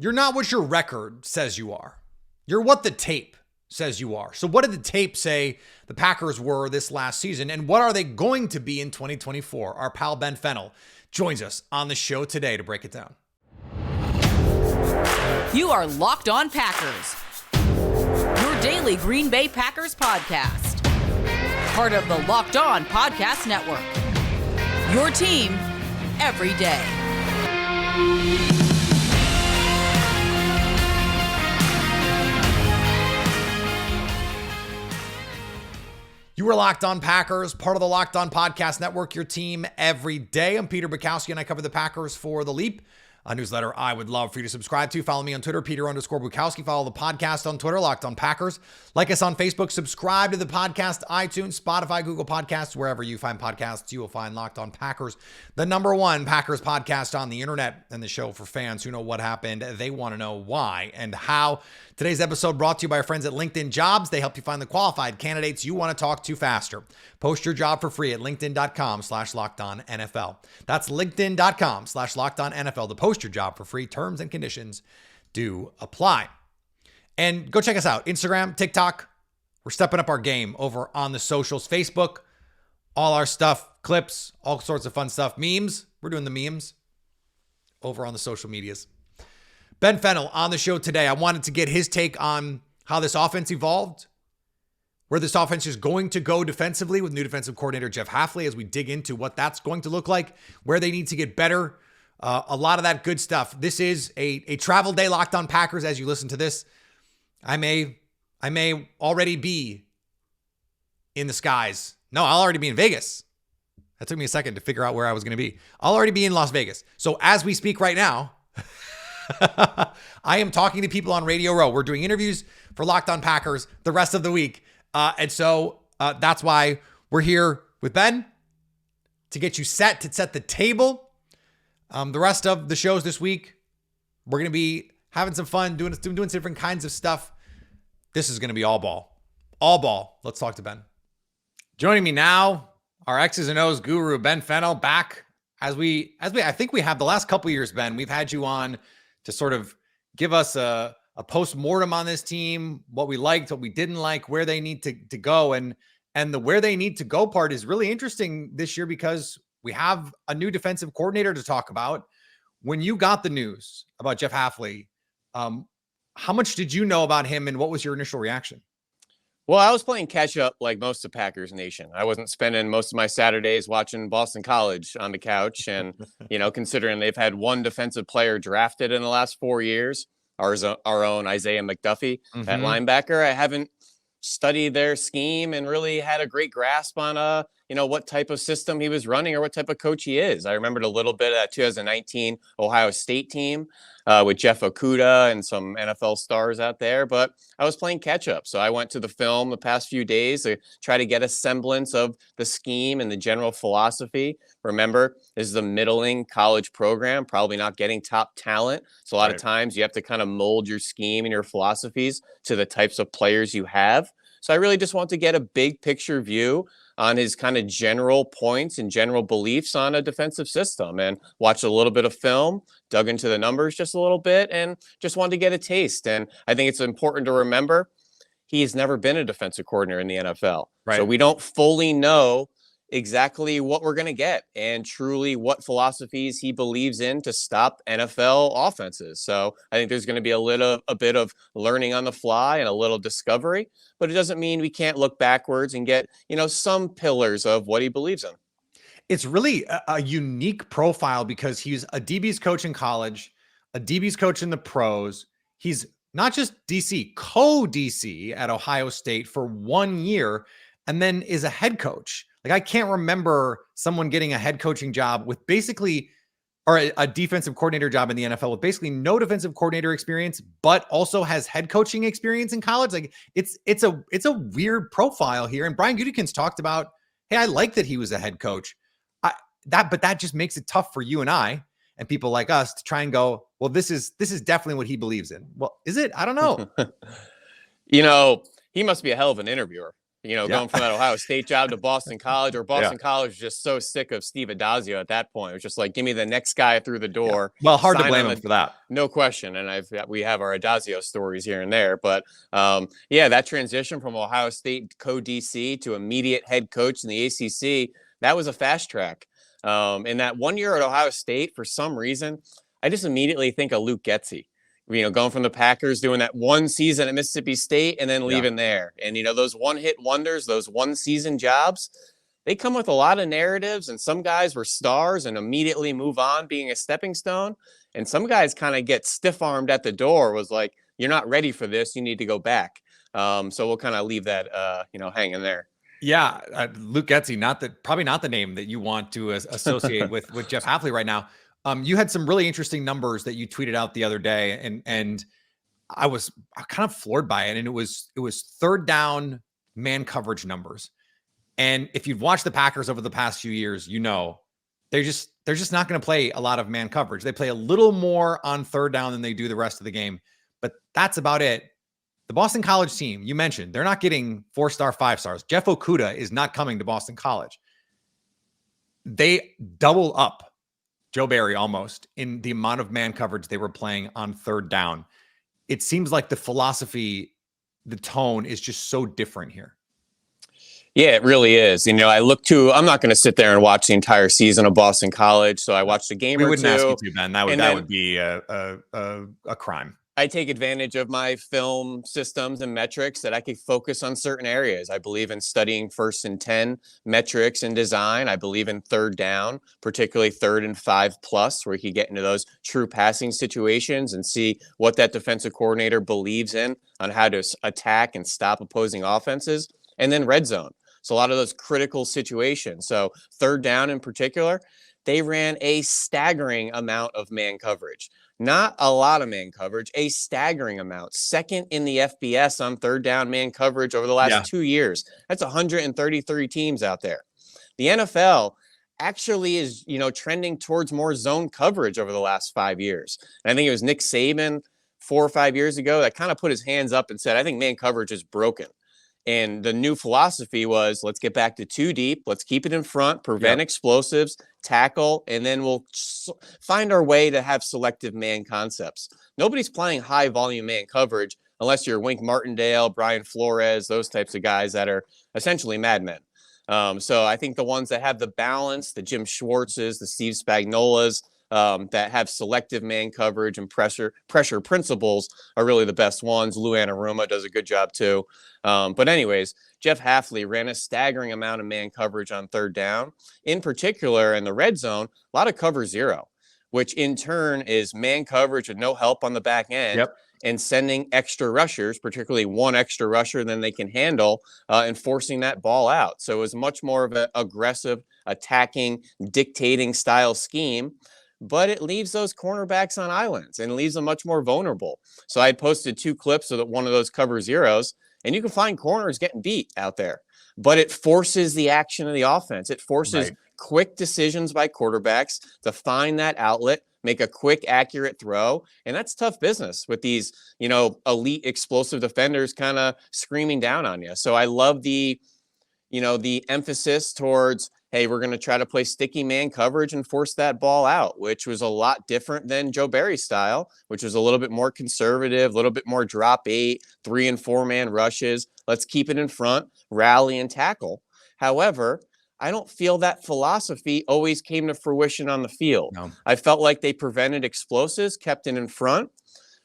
You're not what your record says you are. You're what the tape says you are. So what did the tape say the Packers were this last season, and what are they going to be in 2024? Our pal Ben Fennell joins us on the show today to break it down. You are Locked On Packers, your daily Green Bay Packers podcast. Part of the Locked On Podcast Network, your team every day. You are Locked On Packers, part of the Locked On Podcast Network, your team every day. I'm Peter Bukowski, and I cover the Packers for The Leap, a newsletter I would love for you to subscribe to. Follow me on Twitter, Peter_Bukowski. Follow the podcast on Twitter, Locked On Packers. Like us on Facebook. Subscribe to the podcast, iTunes, Spotify, Google Podcasts. Wherever you find podcasts, you will find Locked On Packers, the #1 Packers podcast on the internet, and the show for fans who know what happened. They want to know why and how. Today's episode brought to you by our friends at LinkedIn Jobs. They help you find the qualified candidates you want to talk to faster. Post your job for free at linkedin.com/LockedOnNFL. That's linkedin.com/LockedOnNFL to post your job for free. Terms and conditions do apply. And go check us out. Instagram, TikTok. We're stepping up our game over on the socials. Facebook, all our stuff, clips, all sorts of fun stuff. Memes. We're doing the memes over on the social medias. Ben Fennell on the show today. I wanted to get his take on how this offense evolved, where this offense is going to go defensively with new defensive coordinator Jeff Hafley as we dig into what that's going to look like, where they need to get better, a lot of that good stuff. This is a travel day Locked On Packers. As you listen to this, I may already be in the skies. No, I'll already be in Vegas. That took me a second to figure out where I was going to be. I'll already be in Las Vegas. So as we speak right now, I am talking to people on Radio Row. We're doing interviews for Locked On Packers the rest of the week. And so that's why we're here with Ben to get you set, to set the table. The rest of the shows this week, we're going to be having some fun, doing some different kinds of stuff. This is going to be all ball. All ball. Let's talk to Ben. Joining me now, our X's and O's guru, Ben Fennell, back as we I think we have the last couple years, Ben. We've had you on to sort of give us a post-mortem on this team, what we liked, what we didn't like, where they need to go. And the where they need to go part is really interesting this year because we have a new defensive coordinator to talk about. When you got the news about Jeff Hafley, how much did you know about him and what was your initial reaction? Well, I was playing catch up like most of Packers Nation. I wasn't spending most of my Saturdays watching Boston College on the couch. And, considering they've had one defensive player drafted in the last 4 years, our own Isaiah McDuffie at linebacker, I haven't studied their scheme and really had a great grasp on, what type of system he was running or what type of coach he is. I remembered a little bit of that 2019 Ohio State team with Jeff Okudah and some NFL stars out there, but I was playing catch up. So I went to the film the past few days to try to get a semblance of the scheme and the general philosophy. Remember, this is a middling college program, probably not getting top talent. So a lot of times you have to kind of mold your scheme and your philosophies to the types of players you have. So I really just want to get a big picture view on his kind of general points and general beliefs on a defensive system, and watched a little bit of film, dug into the numbers just a little bit, and just wanted to get a taste. And I think it's important to remember he's never been a defensive coordinator in the NFL. Right. So we don't fully know exactly what we're going to get and truly what philosophies he believes in to stop NFL offenses. So I think there's going to be a bit of learning on the fly and a little discovery, but it doesn't mean we can't look backwards and get, some pillars of what he believes in. It's really a unique profile because he's a DB's coach in college, a DB's coach in the pros. He's not just DC, co-DC at Ohio State for 1 year, and then is a head coach. Like, I can't remember someone getting a head coaching job with basically, or a defensive coordinator job in the NFL with basically no defensive coordinator experience, but also has head coaching experience in college. Like, it's a weird profile here. And Brian Gutekunst talked about, hey, I like that he was a head coach. But that just makes it tough for you and I and people like us to try and go, well, this is definitely what he believes in. Well, is it? I don't know. He must be a hell of an interviewer. going from that Ohio State job to Boston College, or Boston College was just so sick of Steve Adazio at that point. It was just like, give me the next guy through the door. Well, hard to blame him for that. No question. And we have our Adazio stories here and there. But that transition from Ohio State co-DC to immediate head coach in the ACC, that was a fast track. In that 1 year at Ohio State, for some reason, I just immediately think of Luke Getsy. Going from the Packers, doing that one season at Mississippi State and then leaving there. And, those one-hit wonders, those one-season jobs, they come with a lot of narratives. And some guys were stars and immediately move on, being a stepping stone. And some guys kind of get stiff-armed at the door, was like, you're not ready for this. You need to go back. So we'll kind of leave that, hanging there. Yeah, Luke Getsy, probably not the name that you want to associate with Jeff Hafley right now. You had some really interesting numbers that you tweeted out the other day, and I was kind of floored by it. And it was third down man coverage numbers. And if you've watched the Packers over the past few years, they're just not going to play a lot of man coverage. They play a little more on third down than they do the rest of the game, but that's about it. The Boston College team, you mentioned, they're not getting 4-star, 5-stars. Jeff Okudah is not coming to Boston College. They double up Joe Barry almost in the amount of man coverage they were playing on third down. It seems like the philosophy, the tone is just so different here. Yeah, it really is. I'm not going to sit there and watch the entire season of Boston College. So I watched a game or two. We wouldn't ask you to, Ben. That would be a crime. I take advantage of my film systems and metrics that I could focus on certain areas. I believe in studying 1st and 10 metrics and design. I believe in third down, particularly 3rd and 5+, where you can get into those true passing situations and see what that defensive coordinator believes in on how to attack and stop opposing offenses. And then red zone. So a lot of those critical situations. So third down in particular, they ran a staggering amount of man coverage. Not a lot of man coverage, a staggering amount. Second in the FBS on third down man coverage over the last 2 years. That's 133 teams out there. The NFL actually is, trending towards more zone coverage over the last 5 years. And I think it was Nick Saban 4 or 5 years ago that kind of put his hands up and said, I think man coverage is broken. And the new philosophy was, let's get back to 2 deep. Let's keep it in front, prevent explosives, tackle, and then we'll find our way to have selective man concepts. Nobody's playing high volume man coverage unless you're Wink Martindale, Brian Flores, those types of guys that are essentially madmen. So I think the ones that have the balance, the Jim Schwartzes, the Steve Spagnuolas, that have selective man coverage and pressure principles are really the best ones. Lou Anarumo does a good job too. But anyways, Jeff Hafley ran a staggering amount of man coverage on third down. In particular, in the red zone, a lot of cover zero, which in turn is man coverage with no help on the back end. And sending extra rushers, particularly one extra rusher than they can handle, and forcing that ball out. So it was much more of an aggressive, attacking, dictating style scheme. But it leaves those cornerbacks on islands and leaves them much more vulnerable. So I had posted 2 clips of one of those cover zeros, and you can find corners getting beat out there. But it forces the action of the offense. It forces quick decisions by quarterbacks to find that outlet, make a quick, accurate throw. And that's tough business with these, elite explosive defenders kind of screaming down on you. So I love the emphasis towards, hey, we're going to try to play sticky man coverage and force that ball out, which was a lot different than Joe Barry's style, which was a little bit more conservative, a little bit more drop 8, 3 and 4 man rushes. Let's keep it in front, rally and tackle. However, I don't feel that philosophy always came to fruition on the field. No. I felt like they prevented explosives, kept it in front,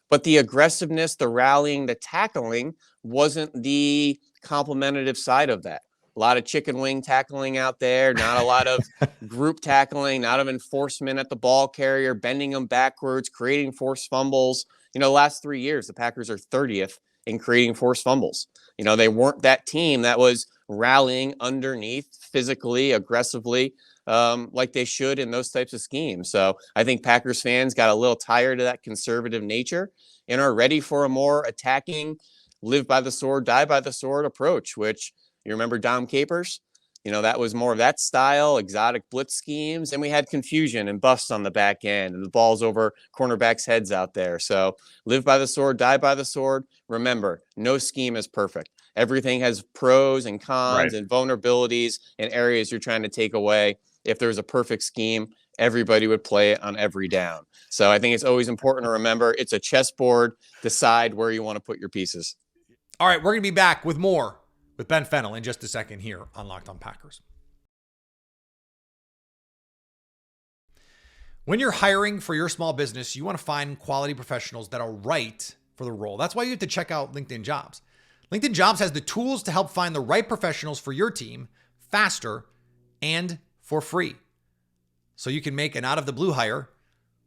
but the aggressiveness, the rallying, the tackling wasn't the complementative side of that. A lot of chicken wing tackling out there, not a lot of group tackling, not of enforcement at the ball carrier, bending them backwards, creating forced fumbles. The last 3 years, the Packers are 30th in creating forced fumbles. They weren't that team that was rallying underneath physically, aggressively, like they should in those types of schemes. So I think Packers fans got a little tired of that conservative nature and are ready for a more attacking, live by the sword, die by the sword approach, which you remember Dom Capers? That was more of that style, exotic blitz schemes. And we had confusion and busts on the back end and the balls over cornerbacks' heads out there. So live by the sword, die by the sword. Remember, no scheme is perfect. Everything has pros and cons Right. and vulnerabilities and areas you're trying to take away. If there was a perfect scheme, everybody would play it on every down. So I think it's always important to remember it's a chessboard. Decide where you want to put your pieces. All right, we're going to be back with more with Ben Fennell in just a second here on Locked On Packers. When you're hiring for your small business, you want to find quality professionals that are right for the role. That's why you have to check out LinkedIn Jobs. LinkedIn Jobs has the tools to help find the right professionals for your team faster and for free. So you can make an out-of-the-blue hire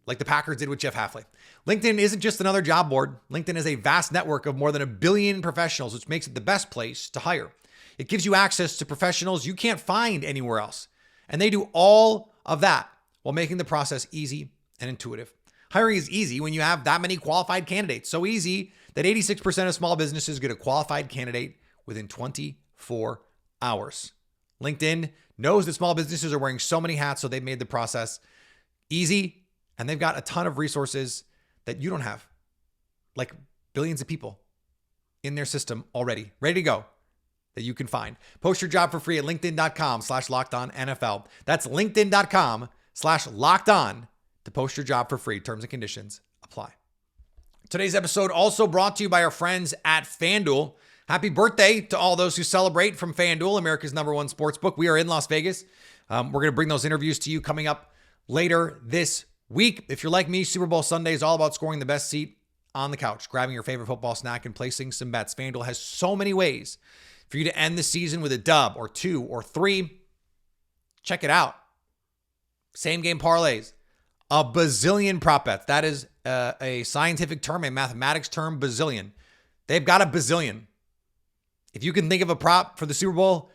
like the Packers did with Jeff Hafley. LinkedIn isn't just another job board. LinkedIn is a vast network of more than 1 billion professionals, which makes it the best place to hire. It gives you access to professionals you can't find anywhere else. And they do all of that while making the process easy and intuitive. Hiring is easy when you have that many qualified candidates. So easy that 86% of small businesses get a qualified candidate within 24 hours. LinkedIn knows that small businesses are wearing so many hats, so they've made the process easy, and they've got a ton of resources that you don't have, like billions of people in their system already, ready to go, that you can find. Post your job for free at linkedin.com/lockedonnfl. That's linkedin.com/lockedon to post your job for free. Terms and conditions apply. Today's episode also brought to you by our friends at FanDuel. Happy birthday to all those who celebrate from FanDuel, America's #1 sportsbook. We are in Las Vegas. We're going to bring those interviews to you coming up later this week. If you're like me, Super Bowl Sunday is all about scoring the best seat on the couch, grabbing your favorite football snack, and placing some bets. FanDuel has so many ways for you to end the season with a dub or 2 or 3. Check it out. Same game parlays, a bazillion prop bets. That is a scientific term, a mathematics term, bazillion. They've got a bazillion. If you can think of a prop for the Super Bowl,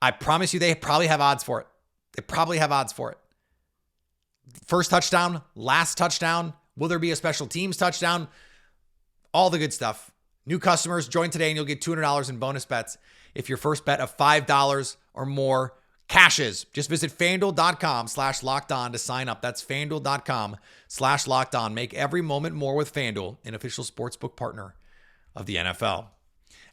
I promise you they probably have odds for it. They probably have odds for it. First touchdown, last touchdown. Will there be a special teams touchdown? All the good stuff. New customers, join today and you'll get $200 in bonus bets if your first bet of $5 or more cashes. Just visit FanDuel.com/lockedon to sign up. That's FanDuel.com/lockedon. Make every moment more with FanDuel, an official sportsbook partner of the NFL.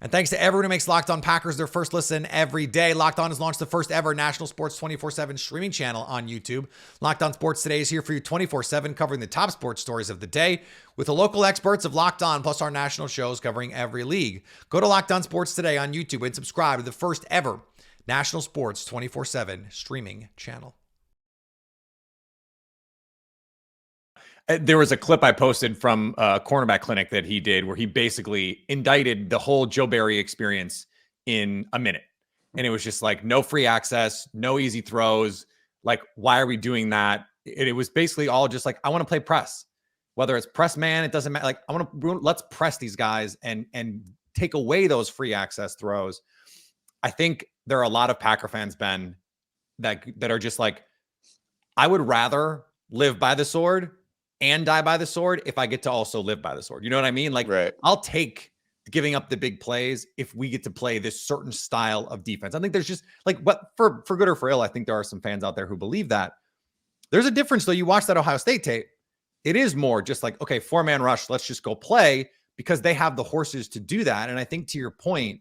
And thanks to everyone who makes Locked On Packers their first listen every day. Locked On has launched the first ever national sports 24/7 streaming channel on YouTube. Locked On Sports Today is here for you 24/7, covering the top sports stories of the day with the local experts of Locked On, plus our national shows covering every league. Go to Locked On Sports Today on YouTube and subscribe to the first ever national sports 24/7 streaming channel. There was a clip I posted from a cornerback clinic that he did where he basically indicted the whole Joe Barry experience in a minute. And it was just like, no free access, no easy throws. Like, why are we doing that? It was basically all just like, I want to play press, whether it's press man, it doesn't matter. Like, let's press these guys and take away those free access throws. I think there are a lot of Packer fans, Ben, that are just like, I would rather live by the sword and die by the sword if I get to also live by the sword. You know what I mean? Like, Right. I'll take giving up the big plays if we get to play this certain style of defense. I think there's just like, what for good or for ill, I think there are some fans out there who believe that. There's a difference though. You watch that Ohio State tape. It is more just like, okay, 4-man rush, let's just go play, because they have the horses to do that. And I think to your point,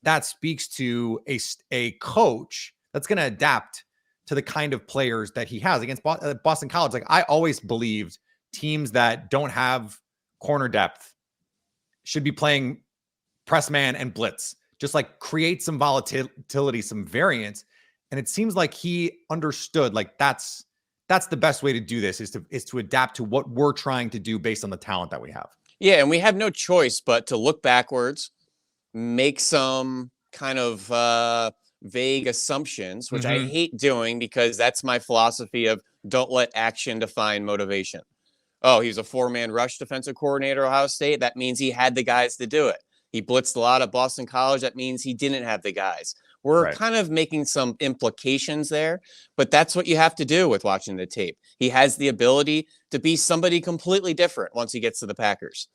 that speaks to a coach that's going to adapt to the kind of players that he has. Against Boston College, like, I always believed teams that don't have corner depth should be playing press man and blitz, just like create some volatility, some variance. And it seems like he understood, like, that's the best way to do this is to adapt to what we're trying to do based on the talent that we have. Yeah, and we have no choice but to look backwards, make some kind of vague assumptions, which I hate doing because that's my philosophy of don't let action define motivation. Oh, he's a 4-man rush defensive coordinator at Ohio State. That means he had the guys to do it. He blitzed a lot at Boston College. That means he didn't have the guys. We're kind of making some implications there, but that's what you have to do with watching the tape. He has the ability to be somebody completely different once he gets to the Packers.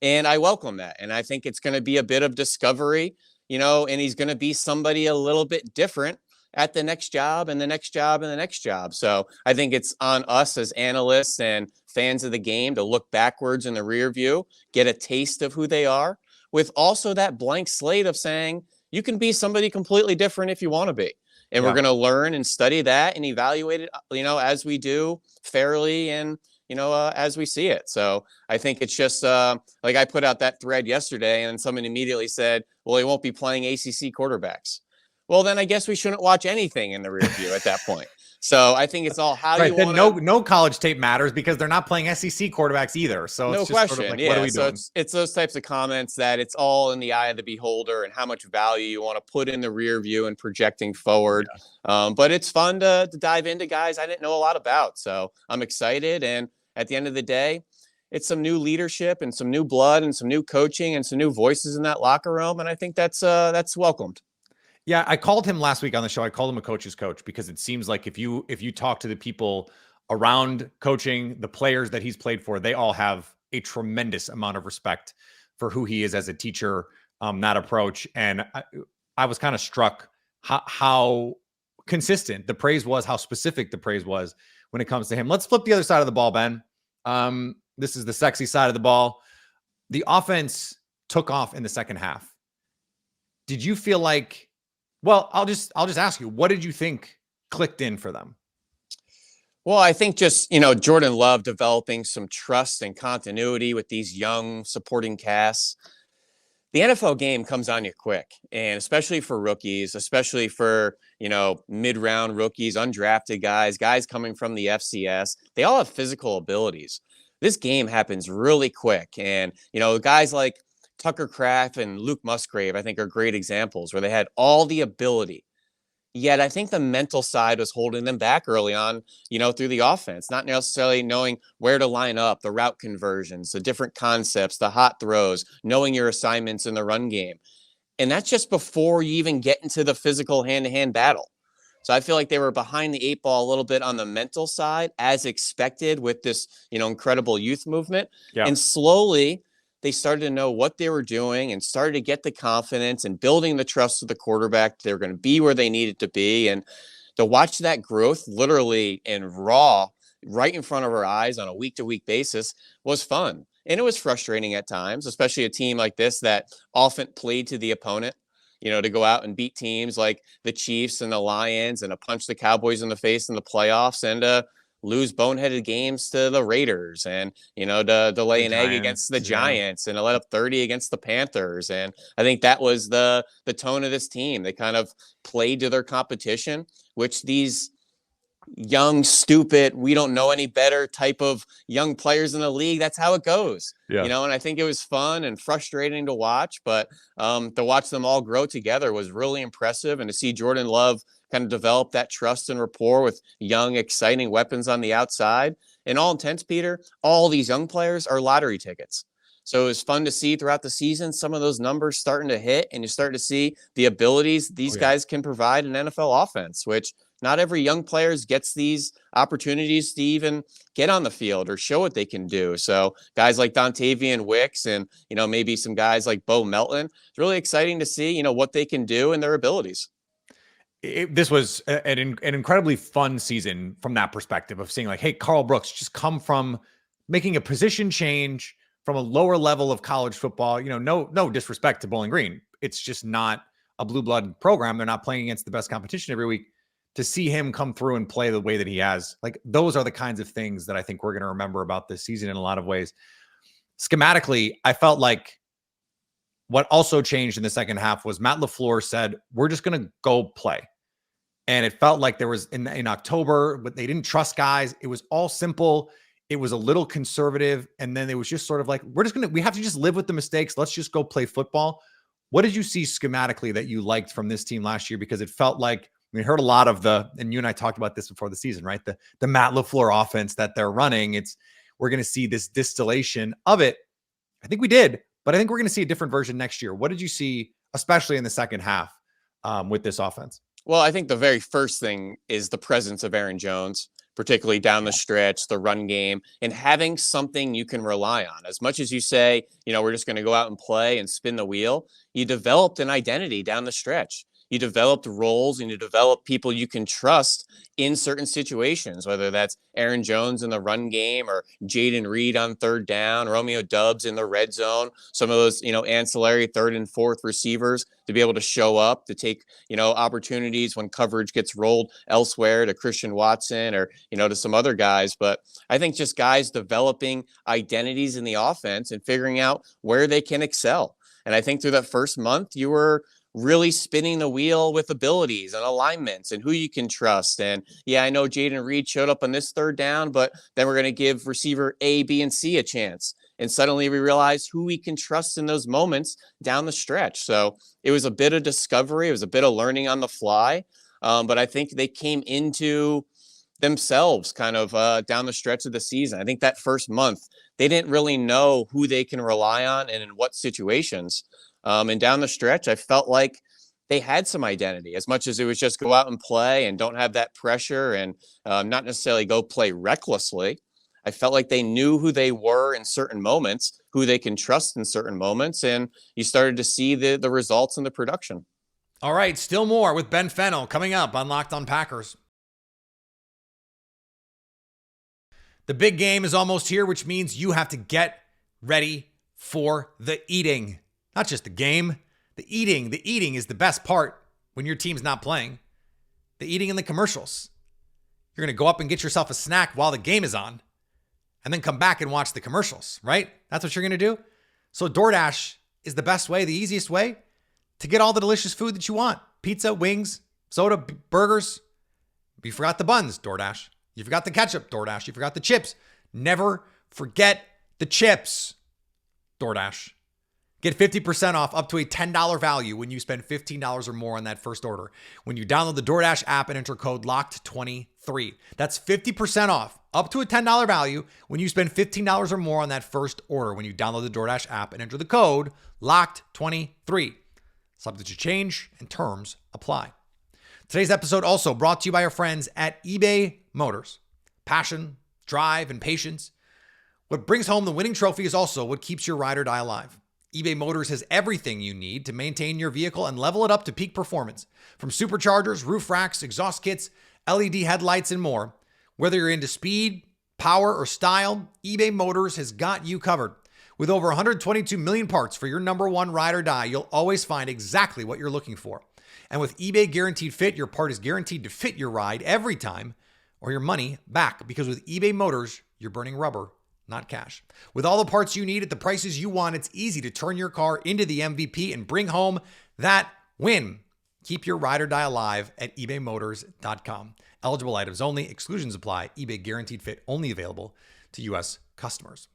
And I welcome that. And I think it's going to be a bit of discovery, and he's going to be somebody a little bit different at the next job and the next job and the next job. So I think it's on us as analysts and fans of the game to look backwards in the rear view, get a taste of who they are, with also that blank slate of saying you can be somebody completely different if you want to be. And we're going to learn and study that and evaluate it, as we do fairly and, as we see it. So I think it's just like I put out that thread yesterday and someone immediately said, well, he won't be playing ACC quarterbacks. Well, then I guess we shouldn't watch anything in the rear view at that point. So I think it's all how you want to. No college tape matters because they're not playing SEC quarterbacks either. So no it's just question. Sort of like, Yeah. what are we so doing? it's those types of comments that it's all in the eye of the beholder and how much value you want to put in the rear view and projecting forward. Yeah. But it's fun to dive into guys I didn't know a lot about. So I'm excited. And at the end of the day, it's some new leadership and some new blood and some new coaching and some new voices in that locker room. And I think that's welcomed. Yeah, I called him last week on the show. I called him a coach's coach because it seems like if you talk to the people around coaching, the players that he's played for, they all have a tremendous amount of respect for who he is as a teacher, that approach. And I was kind of struck how consistent the praise was, how specific the praise was when it comes to him. Let's flip the other side of the ball, Ben. This is the sexy side of the ball. The offense took off in the second half. Did you feel like, well, I'll just ask you, what did you think clicked in for them? Well, I think just, Jordan Love developing some trust and continuity with these young supporting casts. The NFL game comes on you quick, and especially for rookies, especially for, mid-round rookies, undrafted guys coming from the FCS, they all have physical abilities. This game happens really quick. And, guys like Tucker Kraft and Luke Musgrave, I think, are great examples where they had all the ability. Yet I think the mental side was holding them back early on, through the offense, not necessarily knowing where to line up, the route conversions, the different concepts, the hot throws, knowing your assignments in the run game. And that's just before you even get into the physical hand-to-hand battle. So I feel like they were behind the eight ball a little bit on the mental side, as expected with this, incredible youth movement. Yeah. And slowly they started to know what they were doing and started to get the confidence and building the trust of the quarterback. They're going to be where they needed to be. And to watch that growth literally and raw right in front of our eyes on a week-to-week basis was fun. And it was frustrating at times, especially a team like this that often played to the opponent, to go out and beat teams like the Chiefs and the Lions and to punch the Cowboys in the face in the playoffs and lose boneheaded games to the Raiders and, to lay an egg against the Giants and to let up 30 against the Panthers. And I think that was the tone of this team. They kind of played to their competition, which these young, stupid, we don't know any better type of young players in the league, that's how it goes. Yeah. And I think it was fun and frustrating to watch, but to watch them all grow together was really impressive. And to see Jordan Love kind of develop that trust and rapport with young, exciting weapons on the outside. In all intents, Peter, all these young players are lottery tickets. So it was fun to see throughout the season, some of those numbers starting to hit, and you start to see the abilities these guys can provide in NFL offense, which not every young player gets these opportunities to even get on the field or show what they can do. So guys like Dontavian Wicks and, maybe some guys like Bo Melton, it's really exciting to see, what they can do and their abilities. This was an incredibly fun season from that perspective of seeing like, hey, Carl Brooks just come from making a position change from a lower level of college football. No disrespect to Bowling Green. It's just not a blue blood program. They're not playing against the best competition every week. To see him come through and play the way that he has, like those are the kinds of things that I think we're going to remember about this season in a lot of ways. Schematically, I felt like what also changed in the second half was Matt LaFleur said, we're just going to go play. And it felt like there was in October, but they didn't trust guys. It was all simple. It was a little conservative. And then it was just sort of like, we have to just live with the mistakes. Let's just go play football. What did you see schematically that you liked from this team last year? Because it felt like we heard a lot of and you and I talked about this before the season, right? The Matt LaFleur offense that they're running. We're going to see this distillation of it. I think we did, but I think we're going to see a different version next year. What did you see, especially in the second half with this offense? Well, I think the very first thing is the presence of Aaron Jones, particularly down the stretch, the run game, and having something you can rely on. As much as you say, we're just going to go out and play and spin the wheel, you developed an identity down the stretch. you developed roles and you develop people you can trust in certain situations, whether that's Aaron Jones in the run game or Jaden Reed on third down, Romeo Doubs in the red zone, some of those, ancillary third and fourth receivers to be able to show up, to take, opportunities when coverage gets rolled elsewhere to Christian Watson or, to some other guys. But I think just guys developing identities in the offense and figuring out where they can excel. And I think through that first month, you were really spinning the wheel with abilities and alignments and who you can trust. And yeah, I know Jaden Reed showed up on this third down, but then we're going to give receiver A, B, and C a chance. And suddenly we realize who we can trust in those moments down the stretch. So it was a bit of discovery. It was a bit of learning on the fly. But I think they came into themselves kind of down the stretch of the season. I think that first month, they didn't really know who they can rely on and in what situations. And down the stretch, I felt like they had some identity, as much as it was just go out and play and don't have that pressure and not necessarily go play recklessly. I felt like they knew who they were in certain moments, who they can trust in certain moments, and you started to see the results in the production. All right, still more with Ben Fennell coming up on Locked On Packers. The big game is almost here, which means you have to get ready for the eating. Not just the game, the eating. The eating is the best part when your team's not playing. The eating and the commercials. You're going to go up and get yourself a snack while the game is on and then come back and watch the commercials, right? That's what you're going to do. So DoorDash is the best way, the easiest way to get all the delicious food that you want. Pizza, wings, soda, burgers. You forgot the buns, DoorDash. You forgot the ketchup, DoorDash. You forgot the chips. Never forget the chips, DoorDash. Get 50% off up to a $10 value when you spend $15 or more on that first order. When you download the DoorDash app and enter code LOCKED23. That's 50% off up to a $10 value when you spend $15 or more on that first order. When you download the DoorDash app and enter the code LOCKED23. Subject to change and terms apply. Today's episode also brought to you by our friends at eBay Motors. Passion, drive, and patience. What brings home the winning trophy is also what keeps your ride or die alive. eBay Motors has everything you need to maintain your vehicle and level it up to peak performance. From superchargers, roof racks, exhaust kits, LED headlights, and more. Whether you're into speed, power, or style, eBay Motors has got you covered. With over 122 million parts for your number one ride or die, you'll always find exactly what you're looking for. And with eBay Guaranteed Fit, your part is guaranteed to fit your ride every time or your money back. Because with eBay Motors, you're burning rubber, not cash. With all the parts you need at the prices you want, it's easy to turn your car into the MVP and bring home that win. Keep your ride or die alive at ebaymotors.com. Eligible items only. Exclusions apply. eBay Guaranteed Fit only available to U.S. customers.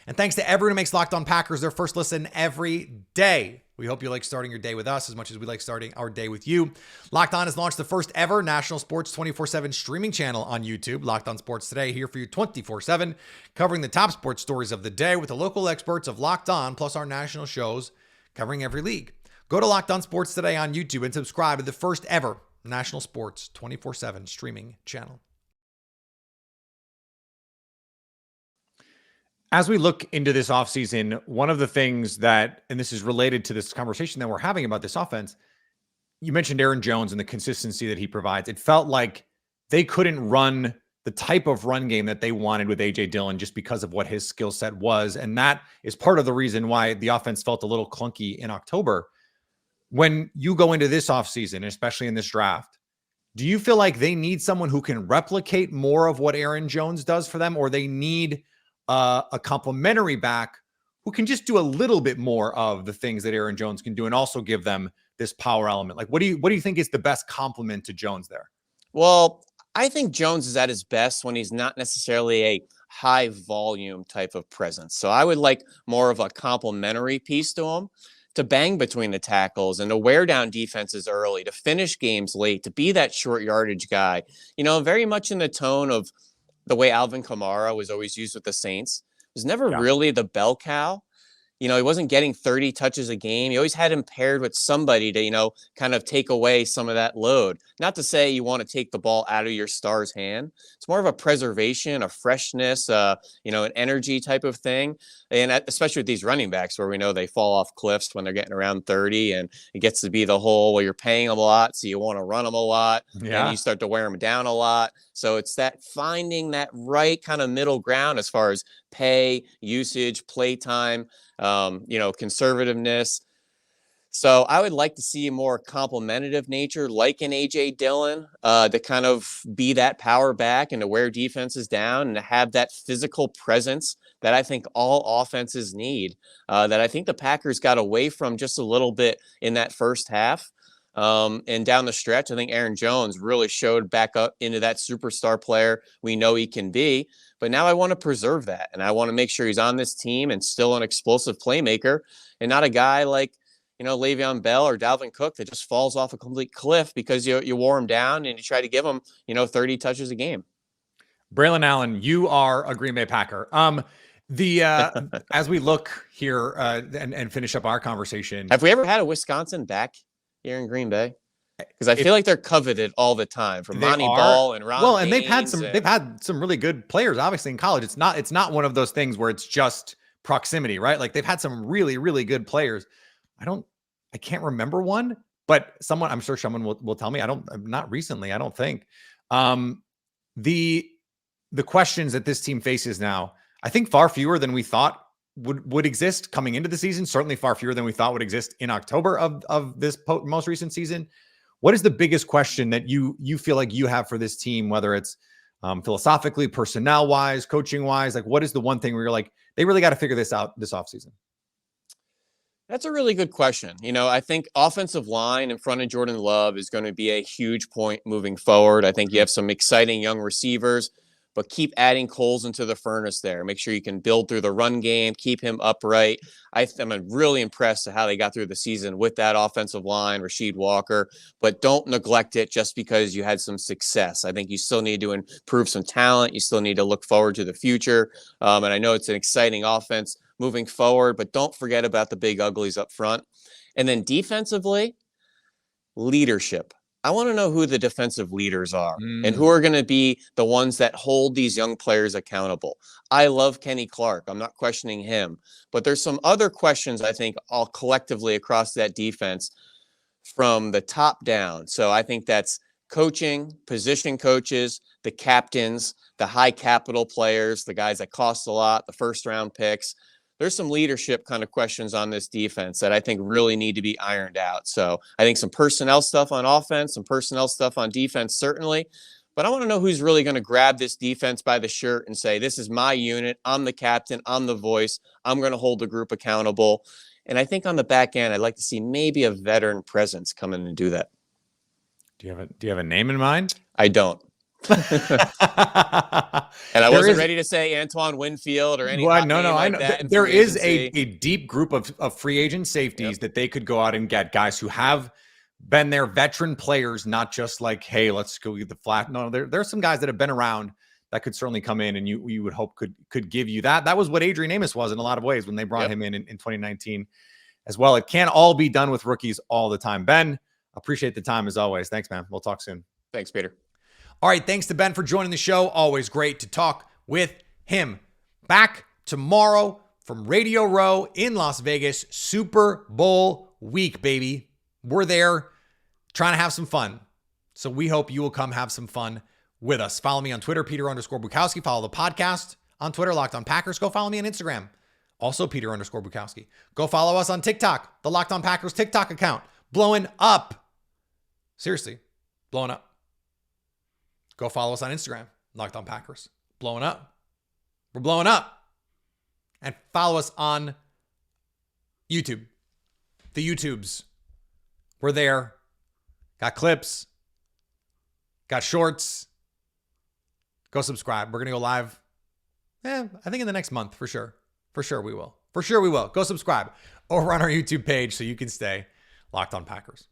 And thanks to everyone who makes Locked On Packers their first listen every day. We hope you like starting your day with us as much as we like starting our day with you. Locked On has launched the first ever national sports 24/7 streaming channel on YouTube. Locked On Sports Today, here for you 24/7, covering the top sports stories of the day with the local experts of Locked On, plus our national shows covering every league. Go to Locked On Sports Today on YouTube and subscribe to the first ever national sports 24/7 streaming channel. As we look into this offseason, one of the things that, and this is related to this conversation that we're having about this offense, you mentioned Aaron Jones and the consistency that he provides. It felt like they couldn't run the type of run game that they wanted with A.J. Dillon just because of what his skill set was. And that is part of the reason why the offense felt a little clunky in October. When you go into this offseason, especially in this draft, do you feel like they need someone who can replicate more of what Aaron Jones does for them, or they need a complementary back who can just do a little bit more of the things that Aaron Jones can do and also give them this power element? Like, what do you think is the best complement to Jones there? Well, I think Jones is at his best when he's not necessarily a high volume type of presence. So I would like more of a complementary piece to him, to bang between the tackles and to wear down defenses early, to finish games late, to be that short yardage guy, very much in the tone of the way Alvin Kamara was always used with the Saints. It was never really the bell cow. he wasn't getting 30 touches a game. You always had him paired with somebody to, kind of take away some of that load. Not to say you want to take the ball out of your star's hand. It's more of a preservation, a freshness, an energy type of thing. And especially with these running backs where we know they fall off cliffs when they're getting around 30, and it gets to be the whole, well, you're paying them a lot, so you want to run them a lot, and you start to wear them down a lot. So it's that finding that right kind of middle ground as far as pay, usage, play time, conservativeness. So I would like to see a more complementative nature, like an AJ Dillon, to kind of be that power back and to wear defenses down and to have that physical presence that I think all offenses need, that I think the Packers got away from just a little bit in that first half. And down the stretch, I think Aaron Jones really showed back up into that superstar player we know he can be. But now I want to preserve that, and I want to make sure he's on this team and still an explosive playmaker, and not a guy like Le'Veon Bell or Dalvin Cook that just falls off a complete cliff because you wore him down and you try to give him 30 touches a game. Braylon Allen, you are a Green Bay Packer. As we look here and finish up our conversation, have we ever had a Wisconsin back here in Green Bay? Because I feel like they're coveted all the time, from Monty Ball and Ron. Well, and they've had some really good players, obviously, in college. It's not one of those things where it's just proximity, right? Like, they've had some really, really good players. I can't remember one, but I'm sure someone will tell me. Not recently, I don't think. The questions that this team faces now, I think far fewer than we thought would exist coming into the season. Certainly far fewer than we thought would exist in October of this most recent season. What is the biggest question that you feel like you have for this team, whether it's philosophically, personnel wise, coaching wise? Like, what is the one thing where you're like, they really got to figure this out this offseason? That's a really good question. I think offensive line in front of Jordan Love is going to be a huge point moving forward. I think you have some exciting young receivers, but keep adding coals into the furnace there. Make sure you can build through the run game, keep him upright. I'm really impressed at how they got through the season with that offensive line, Rasheed Walker, but don't neglect it just because you had some success. I think you still need to improve some talent. You still need to look forward to the future. And I know it's an exciting offense moving forward, but don't forget about the big uglies up front. And then defensively, leadership. I want to know who the defensive leaders are and who are going to be the ones that hold these young players accountable. I love Kenny Clark. I'm not questioning him, but there's some other questions I think all collectively across that defense from the top down. So I think that's coaching, position coaches, the captains, the high capital players, the guys that cost a lot, the first round picks. There's some leadership kind of questions on this defense that I think really need to be ironed out. So I think some personnel stuff on offense, some personnel stuff on defense, certainly. But I want to know who's really going to grab this defense by the shirt and say, this is my unit. I'm the captain. I'm the voice. I'm going to hold the group accountable. And I think on the back end, I'd like to see maybe a veteran presence come in and do that. Do you have a name in mind? I don't. And I wasn't ready to say Antoine Winfield or any. Well, no, I know. There is a deep group of free agent safeties that they could go out and get, guys who have been their veteran players, not just like, hey, let's go get the flat. No, there's some guys that have been around that could certainly come in, and you would hope could give you that. That was what Adrian Amos was in a lot of ways when they brought him in 2019 as well. It can't all be done with rookies all the time. Ben, appreciate the time as always. Thanks, man. We'll talk soon. Thanks, Peter. All right, thanks to Ben for joining the show. Always great to talk with him. Back tomorrow from Radio Row in Las Vegas, Super Bowl week, baby. We're there trying to have some fun. So we hope you will come have some fun with us. Follow me on Twitter, Peter_Bukowski. Follow the podcast on Twitter, Locked On Packers. Go follow me on Instagram, also Peter_Bukowski. Go follow us on TikTok, the Locked On Packers TikTok account. Blowing up. Seriously, blowing up. Go follow us on Instagram, Locked On Packers. Blowing up. We're blowing up. And follow us on YouTube. The YouTubes. We're there. Got clips. Got shorts. Go subscribe. We're going to go live, I think in the next month for sure. For sure we will. For sure we will. Go subscribe over on our YouTube page so you can stay Locked On Packers.